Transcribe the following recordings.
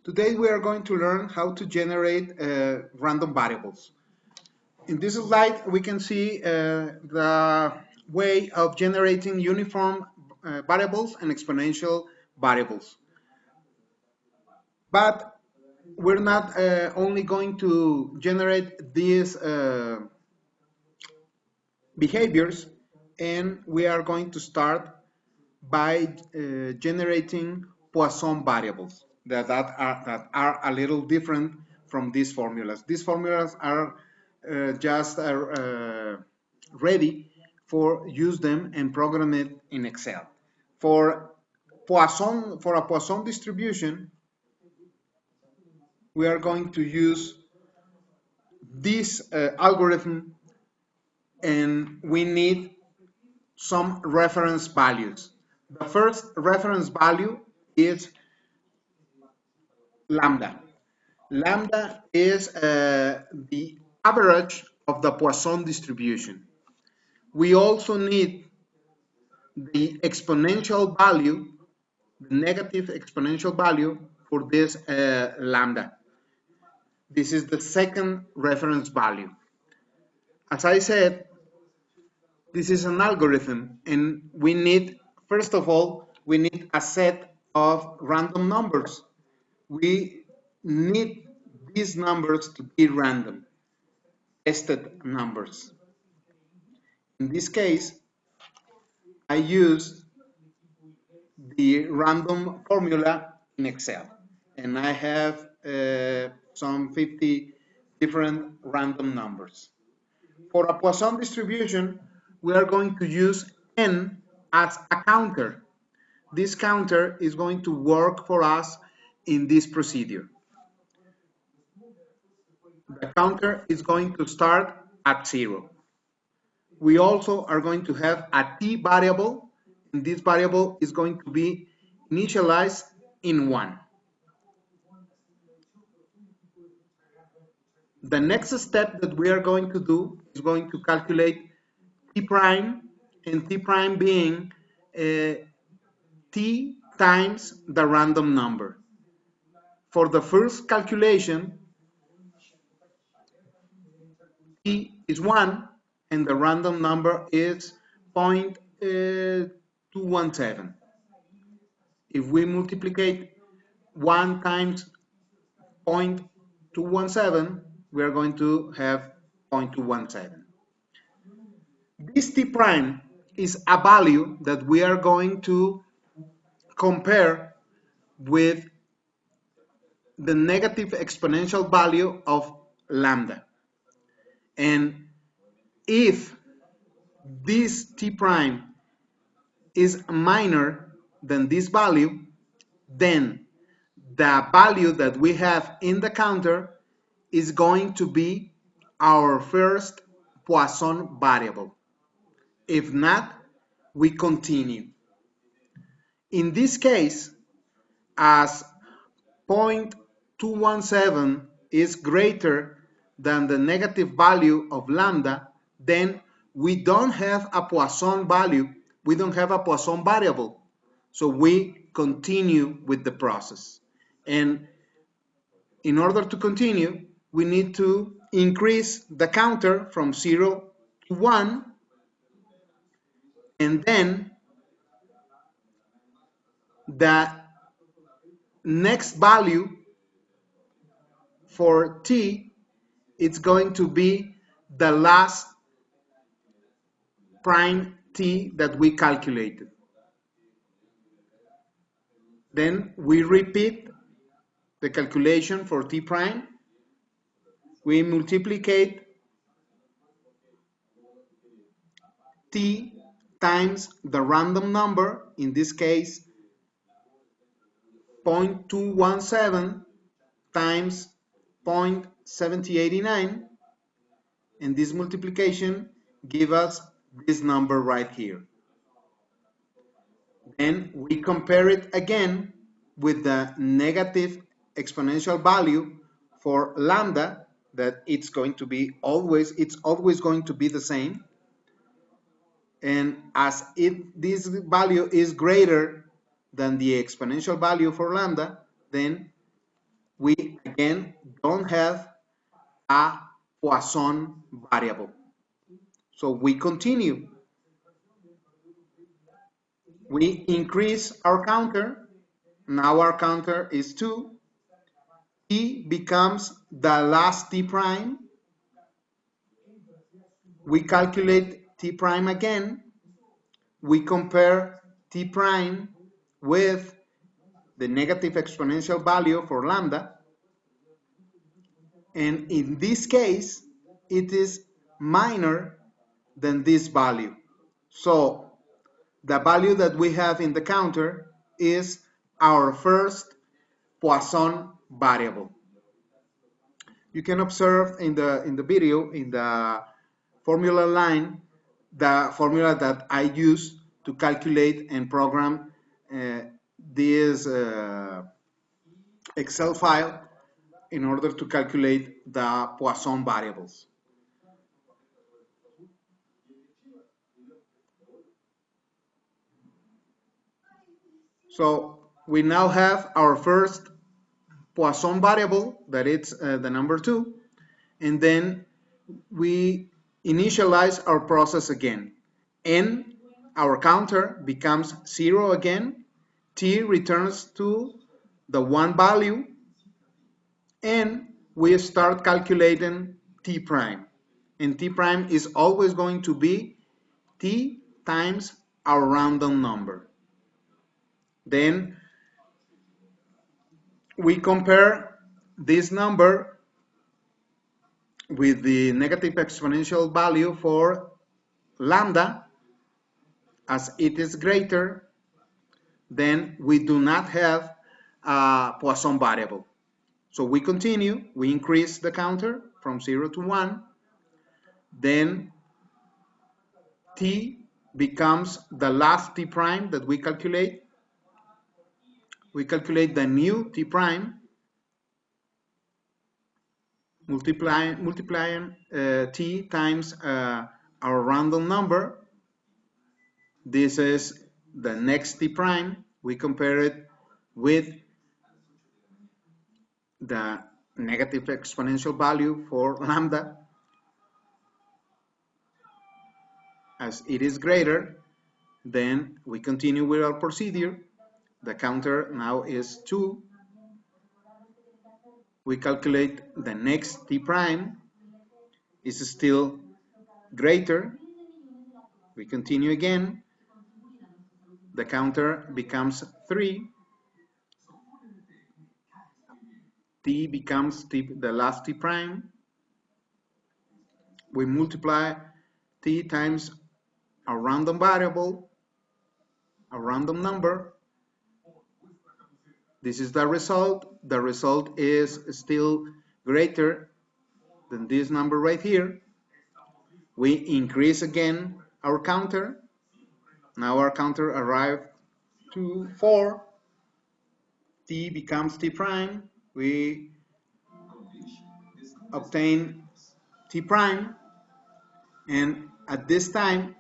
Today we are going to learn how to generate random variables. In this slide we can see the way of generating uniform variables and exponential variables. But we're not only going to generate these behaviors, and we are going to start by generating Poisson variables that are a little different from these formulas. These formulas are just ready for use them and program it in Excel. For a Poisson distribution, we are going to use this algorithm, and we need some reference values. The first reference value is lambda. Lambda is the average of the Poisson distribution. We also need the exponential value, the negative exponential value for this lambda. This is the second reference value. As I said, this is an algorithm, and we need, first of all, we need a set of random numbers. We need these numbers to be random, tested numbers. In this case, I use the random formula in Excel, and I have some 50 different random numbers. For a Poisson distribution, we are going to use n as a counter. This counter is going to work for us in this procedure. The counter is going to start at 0. We also are going to have a t variable, and this variable is going to be initialized in 1. The next step that we are going to do is going to calculate t prime, and t prime being t times the random number. For the first calculation, t is 1 and the random number is 0.217. If we multiply 1 times 0.217, we are going to have 0.217. This t prime is a value that we are going to compare with the negative exponential value of lambda. And if this t prime is minor than this value, then the value that we have in the counter is going to be our first Poisson variable. If not, we continue. In this case, as 0.217 is greater than the negative value of lambda, then we don't have a Poisson value, we don't have a Poisson variable. So we continue with the process. And in order to continue, we need to increase the counter from 0 to 1, and then the next value for t, it's going to be the last prime t that we calculated. Then we repeat the calculation for t prime. We multiply t times the random number, in this case 0.217 times 0.7089, and this multiplication gives us this number right here. Then we compare it again with the negative exponential value for lambda, that it's always going to be the same. And as this value is greater than the exponential value for lambda, then we again don't have a Poisson variable. So we continue. We increase our counter. Now our counter is 2. T becomes the last T prime. We calculate T prime again. We compare T prime with the negative exponential value for lambda. And in this case, it is minor than this value. So the value that we have in the counter is our first Poisson variable. You can observe in the video, in the formula line, the formula that I use to calculate and program this Excel file in order to calculate the Poisson variables. So we now have our first Poisson variable, that it's the number 2, and then we initialize our process again. N, our counter, becomes 0 again. T returns to the 1 value, and we start calculating T prime. And T prime is always going to be T times our random number. Then we compare this number with the negative exponential value for lambda. As it is greater, then we do not have a Poisson variable. So we continue, we increase the counter from 0 to 1, then T becomes the last T prime that we calculate. We calculate the new T prime, multiplying T times our random number. This is the next T prime. We compare it with the negative exponential value for lambda. As it is greater, then we continue with our procedure. The counter now is 2. We calculate the next T prime is still greater. We continue again. The counter becomes 3. T becomes the last T prime. We multiply T times a random variable, a random number. This is the result. The result is still greater than this number right here. We increase again our counter. Now our counter arrived to 4. T becomes T prime. We obtain T prime. And at this time,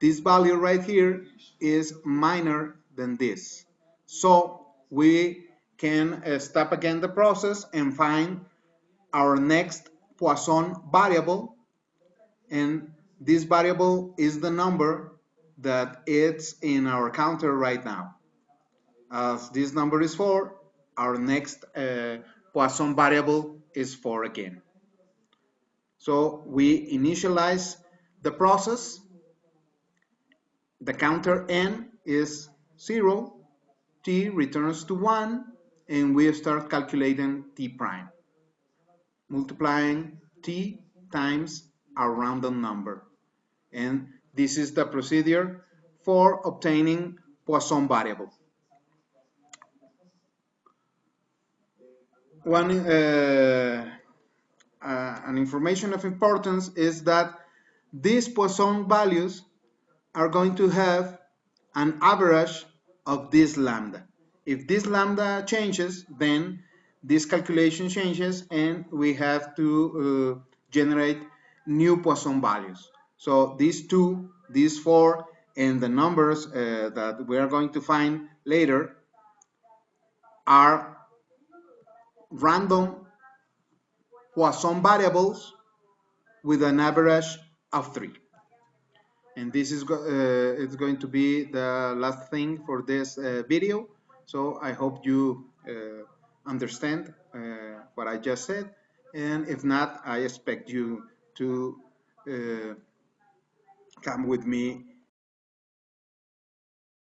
this value right here is minor than this. So we can stop again the process and find our next Poisson variable, and this variable is the number that it's in our counter right now. As this number is 4, our next Poisson variable is 4 again. So we initialize the process. The counter n is 0, t returns to 1, and we start calculating t prime, multiplying t times our random number. And this is the procedure for obtaining Poisson variable. An information of importance is that these Poisson values are going to have an average of this lambda. If this lambda changes, then this calculation changes and we have to generate new Poisson values. So these 2, these 4, and the numbers that we are going to find later are random Poisson variables with an average of 3. And this is it's going to be the last thing for this video. So I hope you understand what I just said. And if not, I expect you to come with me